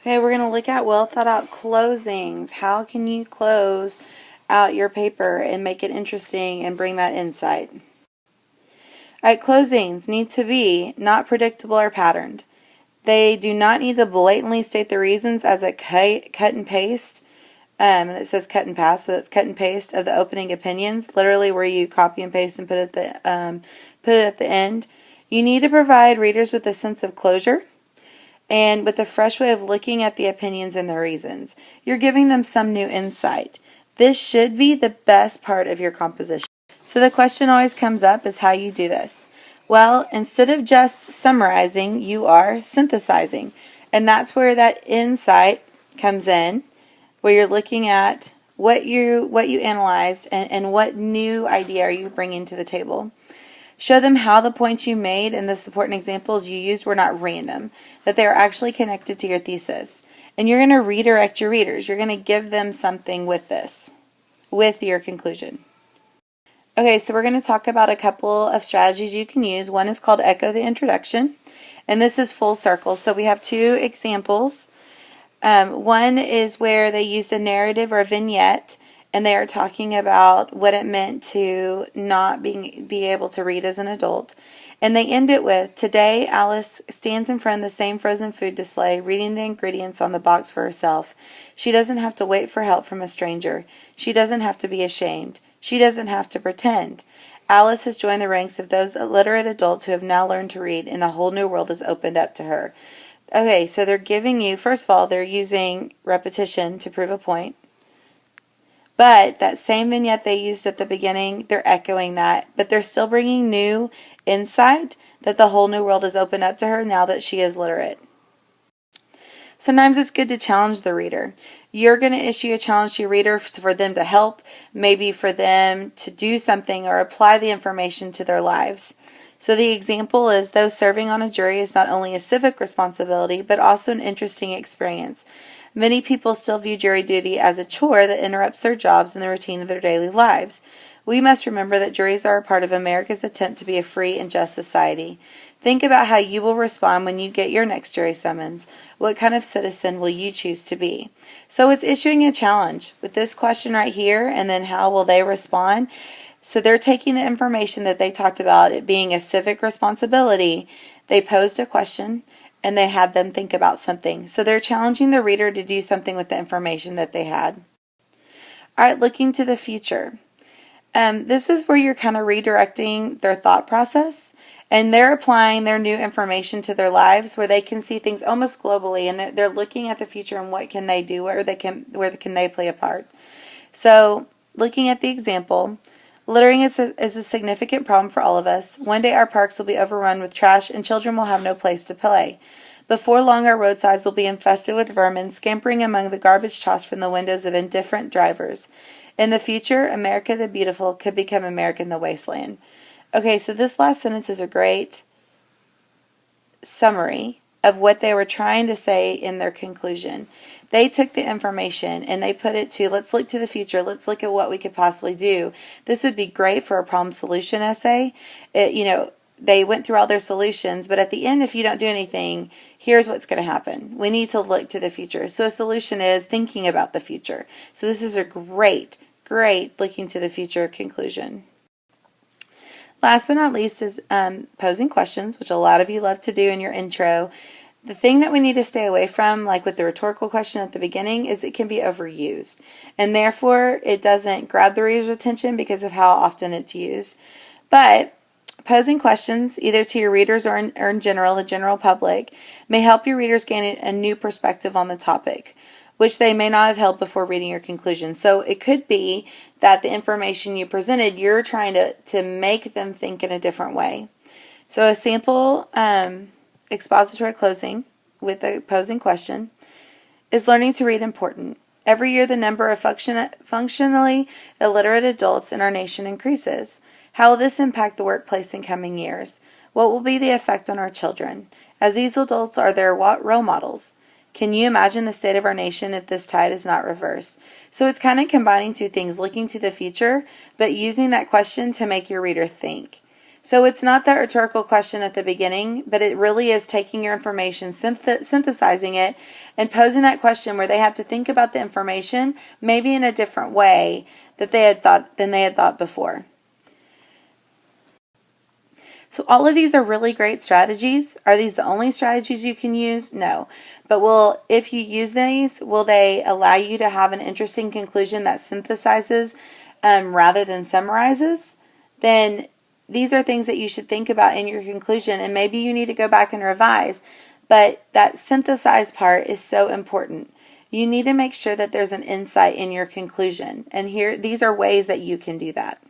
Okay, we're going to look at well thought out closings. How can you close out your paper and make it interesting and bring that insight? All right, closings need to be not predictable or patterned. They do not need to blatantly state the reasons as a cut and paste. And it says cut and paste, but it's cut and paste of the opening opinions, literally where you copy and paste and put it at the end. You need to provide readers with a sense of closure and with a fresh way of looking at the opinions and the reasons. You're giving them some new insight. This should be the best part of your composition. So the question always comes up is how you do this. Well, instead of just summarizing, you are synthesizing. And that's where that insight comes in, where you're looking at what you analyzed and what new idea are you bringing to the table. Show them how the points you made and the supporting examples you used were not random, that they are actually connected to your thesis. And you're going to redirect your readers. You're going to give them something with this, with your conclusion. Okay, so we're going to talk about a couple of strategies you can use. One is called Echo the Introduction, and this is full circle. So we have two examples. One is where they used a narrative or a vignette, and they are talking about what it meant to not be able to read as an adult. And they end it with, today Alice stands in front of the same frozen food display, reading the ingredients on the box for herself. She doesn't have to wait for help from a stranger. She doesn't have to be ashamed. She doesn't have to pretend. Alice has joined the ranks of those illiterate adults who have now learned to read, and a whole new world has opened up to her. Okay, so they're giving you, first of all, they're using repetition to prove a point. But that same vignette they used at the beginning, they're echoing that. But they're still bringing new insight that the whole new world has opened up to her now that she is literate. Sometimes it's good to challenge the reader. You're going to issue a challenge to your reader for them to help, maybe for them to do something or apply the information to their lives. So the example is, though serving on a jury is not only a civic responsibility, but also an interesting experience. Many people still view jury duty as a chore that interrupts their jobs and the routine of their daily lives. We must remember that juries are a part of America's attempt to be a free and just society. Think about how you will respond when you get your next jury summons. What kind of citizen will you choose to be? So it's issuing a challenge with this question right here, and then how will they respond? So they're taking the information that they talked about, it being a civic responsibility. They posed a question, and they had them think about something. So they're challenging the reader to do something with the information that they had. All right, looking to the future. This is where you're kind of redirecting their thought process, and they're applying their new information to their lives where they can see things almost globally, and they're looking at the future and what can they do, where can they play a part. So looking at the example, littering is a significant problem for all of us. One day our parks will be overrun with trash and children will have no place to play. Before long, our roadsides will be infested with vermin scampering among the garbage tossed from the windows of indifferent drivers. In the future, America the Beautiful could become America the Wasteland. Okay, so this last sentence is a great summary of what they were trying to say in their conclusion. They took the information and they put it to, let's look to the future. Let's look at what we could possibly do. This would be great for a problem solution essay. They went through all their solutions, but at the end, if you don't do anything, here's what's going to happen. We need to look to the future. So a solution is thinking about the future. So this is a great looking to the future conclusion. Last but not least is posing questions, which a lot of you love to do in your intro. The thing that we need to stay away from, like with the rhetorical question at the beginning, is it can be overused. And therefore, it doesn't grab the reader's attention because of how often it's used. But posing questions, either to your readers or in general, the general public, may help your readers gain a new perspective on the topic, which they may not have held before reading your conclusion. So it could be that the information you presented, you're trying to make them think in a different way. So a sample expository closing with a posing question: is learning to read important? Every year the number of functionally illiterate adults in our nation increases. How will this impact the workplace in coming years? What will be the effect on our children, as these adults are their role models? Can you imagine the state of our nation if this tide is not reversed? So it's kind of combining two things, looking to the future, but using that question to make your reader think. So it's not the rhetorical question at the beginning, but it really is taking your information, synthesizing it, and posing that question where they have to think about the information maybe in a different way than they had thought before. So all of these are really great strategies. Are these the only strategies you can use? No. But if you use these, will they allow you to have an interesting conclusion that synthesizes rather than summarizes? Then these are things that you should think about in your conclusion, and maybe you need to go back and revise. But that synthesize part is so important. You need to make sure that there's an insight in your conclusion. And these are ways that you can do that.